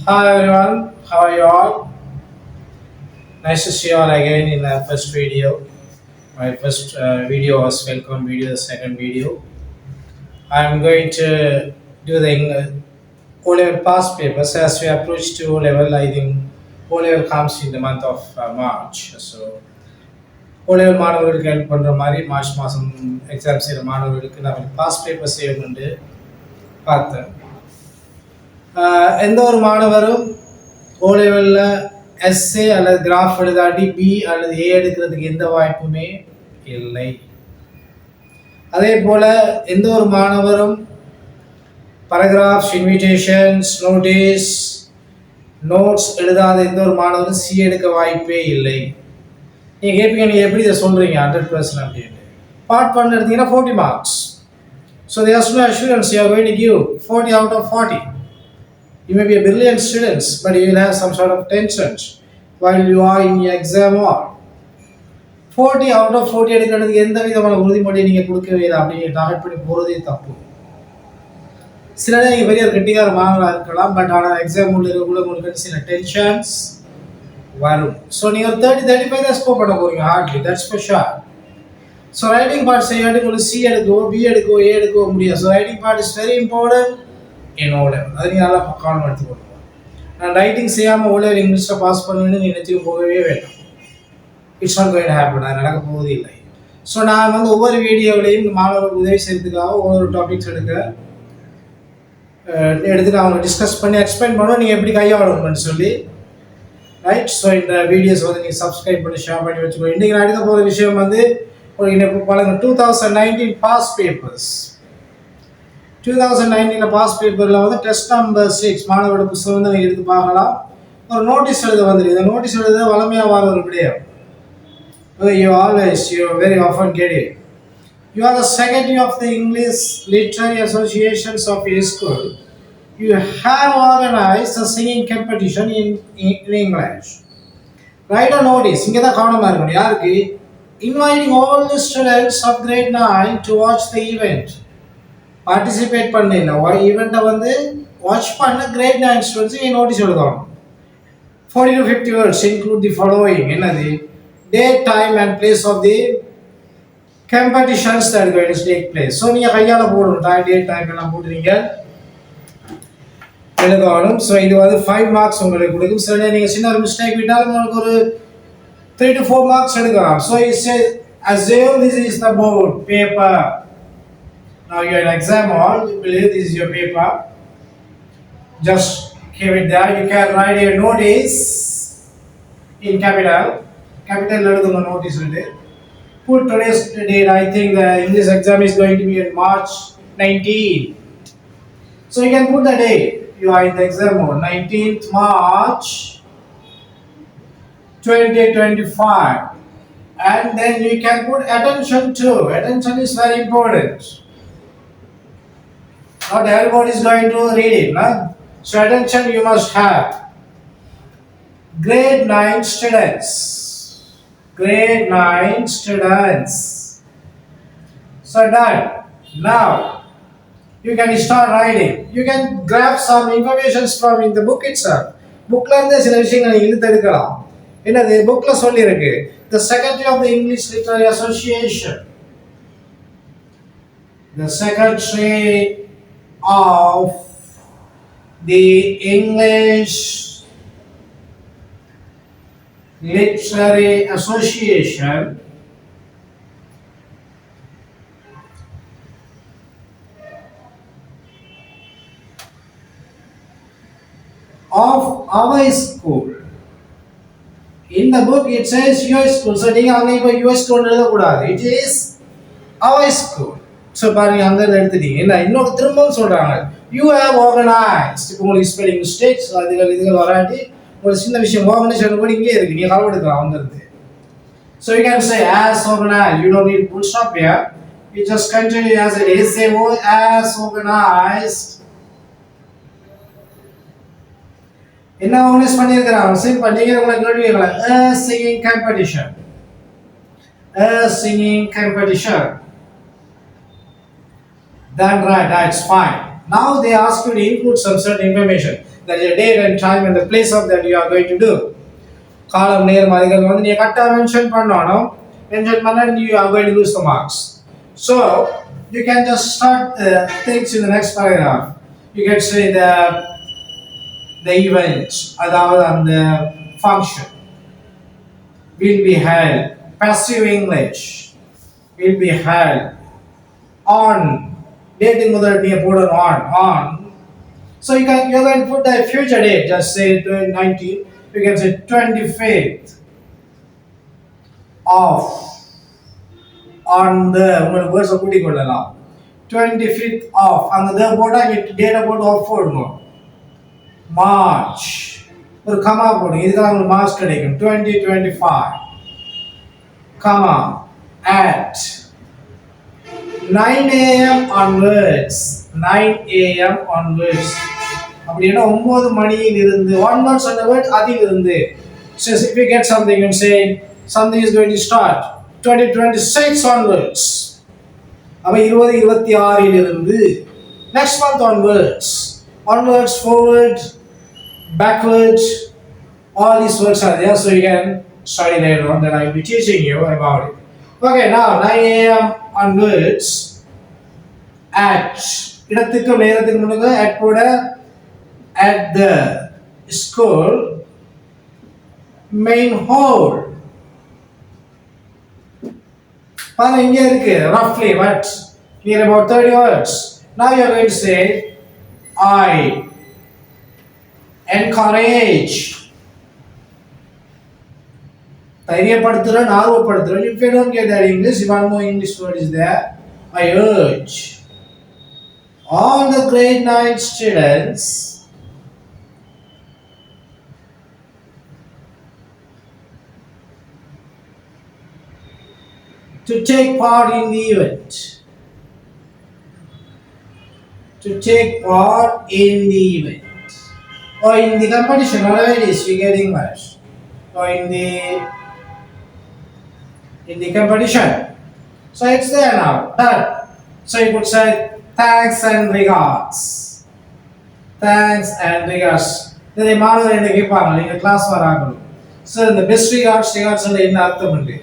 Hi everyone, how are you all? Nice to see you all again in the first video. My first video was welcome video, the second video. I'm going to do the O-level past papers as we approach to O-level. I think O-level comes in the month of March. So O-level மாணவர்களுக்கு help பண்ணுற மாதிரி March மாதம் exam செய்கிற மாணவர்களுக்கு நான் pass paper செய்யணும்னு பார்த்தேன். எந்த ஒரு மாணவரும் ஓ லெவலில் எஸ்ஏ அல்லது கிராஃப் எழுதாட்டி பி அல்லது ஏ எடுக்கிறதுக்கு எந்த வாய்ப்புமே இல்லை. அதே போல் எந்த ஒரு மாணவரும் பரகிராஃப்ஸ், இன்விடேஷன்ஸ், நோட்ஸ் எழுதாத எந்த ஒரு மாணவரும் சி எடுக்க வாய்ப்பே இல்லை. நீங்கள் கேட்பீங்க, நீங்கள் எப்படி இதை சொல்கிறீங்க 100% அப்படின்னு. பார்ட் 1 எடுத்தீங்கன்னா 40 marks. So there's no assurance you are going to give 40 out of 40. You may be a brilliant student, but you will have some sort of tensions while you are in your exam hall. 40 out of 40 எடுக்கிறதுக்கு எந்த விதமான உறுதிமொழியை நீங்கள் கொடுக்கவே இல்லை அப்படின்னு target பண்ணி போகிறதே தப்பு. சில நேரம் நீங்கள் பெரிய கெட்டிக்கார மாணவராக இருக்கலாம், பட் ஆனால் எக்ஸாம் உள்ள இருக்கக்குள்ள உங்களுக்கு சில டென்ஷன்ஸ் வரும். ஸோ நீங்கள் 30-35 தான் ஸ்கோர் பண்ண போகிறீங்க hardly, that's for sure. So writing part செய்யாட்டி உங்களுக்கு சி எடுக்கவோ பி எடுக்கவோ ஏ எடுக்கவோ முடியாது. So writing part is very important in O level. அது நீங்கள் நல்லா கவனம் எடுத்துக்கணும். நான் ரைட்டிங் செய்யாமல் ஓ லெவல் இங்கிலீஷில் பாஸ் பண்ணுவேன்னு நீங்கள் நினைச்சு போகவே வேண்டாம். It's not going to happen. அது நடக்க போவதே இல்லை. ஸோ நான் ஒவ்வொரு வீடியோவிலையும் மாணவர்களுக்கு உதவி செய்யறதுக்காக ஒவ்வொரு டாபிக்ஸ் எடுத்து அவங்க டிஸ்கஸ் பண்ணி எக்ஸ்பிளைன் பண்ணுவோம் நீங்கள் எப்படி கையாளணும்னு சொல்லி. ரைட். ஸோ இந்த வீடியோஸ் நீங்கள் சப்ஸ்கிரைப் பண்ணி ஷேர் பண்ணி வச்சுக்கோங்க. இன்றைக்கி நான் எடுக்க போகிற விஷயம் ஒரு பழங்க 2019 பாஸ் பேப்பர்ஸ். 2019 பாஸ் பேப்பரில் டெஸ்ட் நம்பர் 6 மாணவரோட புத்தகம் நீங்கள் எடுத்து பார்க்கலாம். ஒரு நோட்டீஸ் எழுத வந்துருக்கு. இந்த நோட்டீஸ் எழுத வளமையாக வர ஒரு விடயம். You very often get it. You are the secretary of the English Literary Associations of your school. You have organized a singing competition in English. Write a notice. இங்கே தான் கவனமாக இருக்கணும். யாருக்கு? Inviting all the students of grade 9 to watch the event. Participate பண்ணல ஈவெண்ட்டை watch பண்ண great 9 ஸ்டூடெண்ட்ஸுக்கு notice எழுதணும். 40 to 50 words include the following. என்னது? Date, time and place of the competitions that are going to take place. So நீங்கள் கையால் போடணும். Date time எல்லாம் போட்டு நீங்கள் எழுதணும். ஸோ இது 5 மார்க்ஸ் உங்களுக்கு கொடுக்கும். சில நீங்கள் சின்ன ஒரு மிஸ்டேக் விட்டாலும் உங்களுக்கு ஒரு 3 to 4 மார்க்ஸ் எடுக்கலாம். So it's assume this is the board paper. Now you're in exam hall, you believe this is your paper. Just keep it there. You can write a notice in capital. Capital letter the notice there. Put today's date. I think the English exam is going to be on March 19. So you can put the date. You are in the exam hall, 19th March 2025. And then you can put attention too. Attention is very important. Not everybody is going to read it. No? So attention you must have. Grade 9 students. Grade 9 students. So done. Now you can start writing. You can grab some information from in the book itself. Bookல இருந்து சில விஷயங்களை இழுத்து எடுக்கலாம். என்னது bookல சொல்லி இருக்கு. The Secretary of the English Literary Association. The Secretary of the English Literary Association of our school. In the book it says your school. So நீங்க அங்க இப்ப your school எழுத கூடாது. It is our school. So பாருங்க அங்கே எடுத்துட்டீங்க. என்ன இன்னொரு திரும்பவும் சொல்கிறாங்க, யூ ஹேவ் ஆர்கனைஸ்ட். இப்போ உங்களுக்கு ஸ்பெல்லிங் மிஸ்டேக்ஸ் இதுகள் வராட்டி உங்களுக்கு சின்ன விஷயம் ஆர்கனைசேஷன் கூட இங்கே இருக்குது, நீங்கள் கலவு எடுக்கலாம் அங்கேருந்து. So you can say as organised. You don't need full stop here. You just continue as it is. Say as organised. என்ன ஆர்கனைஸ் பண்ணியிருக்கிறாங்க? சிம்பிள். நீங்கள் உங்களுக்கு கேள்விக்கலாம். Singing competition. Singing competition. Then right, that's fine. Now they ask you to input some certain information. there is a date and time and the place of that you are going to do. காலம் நேரம் அதுகள் வந்து நீங்க கரெக்டா mention பண்ணணும். Mention பண்ணா you are going to lose the marks. So you can just start things in the next paragraph. You can say the event அதாவது அந்த function will be held. Passive English will be held on date முதல்ல நீங்க போடணும் on. So you can put the future date. Just say 19. You can say 25th of on the உங்களுக்கு words கூட்டி கொள்ளலாம். 25th of அந்த போட்டா date போட்டு of போடணும். மார்ச் ஒரு கமா போடுங்க. இதுக்காக உங்களுக்கு மார்க்ஸ் கிடைக்கும். 2025 comma at 9 a.m. onwards. 9 a.m. onwards. அப்படினா 9 மணியில் இருந்து onwards அந்த word அதிலிருந்து. So if you get something and say something is going to start 2026 onwards. அப்ப 2026 இல் இருந்து next month onwards. Onwards, forward, backwards, all these words are there, so you can study later on. Then I will be teaching you about it. Okay, now 9 a.m. onwards at இடத்துக்கு நேரத்துக்கு முன்னாடி at போட at the school main hall. பாருங்க இங்க இருக்கு roughly but here about 30 words. Now you are going to say I encourage தைரியப்படுத்துறேன் ஆர்வப்படுத்துறேன். If you don't get that English, one more English word is there. I urge all the grade 9 students to take part in the event. To take part in the event. Or in the competition, whatever it is, you get English. Or in the competition. So it's there now. Done. So you could say thanks and regards. Thanks and regards. இதை மாணவர் என்ன கேட்பாங்க நீங்க class வராங்க. So இந்த best regards என்ன அர்த்தம் உண்டு?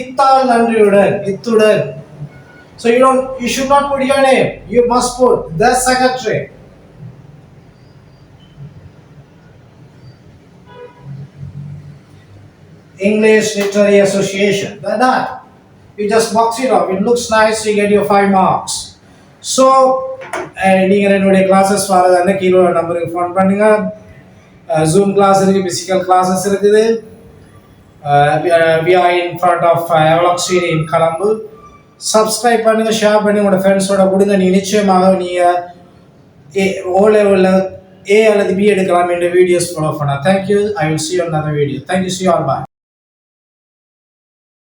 இத்தால் நன்றியுடன் இத்துடன். So you should not put your name. You must put the secretary. English Literary Association. That. You just box it up. It looks nice. You get your 5 marks. So, நீங்க என்னுடைய classes வரதா கீழ நம்பருக்கு ஃபோன் பண்ணுங்க. Zoom class இருக்கு, physical classes இருக்குது. We are in front of Avaloq City in Colombo. Subscribe பண்ணுங்க, share பண்ணி உங்க ஃப்ரெண்ட்ஸோட கொடுங்க. நீங்க நிச்சயமாக நீங்க O level A அல்லது B எடுக்கலாம். இந்த வீடியோஸ் ஃபாலோ பண்ணா. Thank you. I will see you on another video. Thank you. See you all. Bye.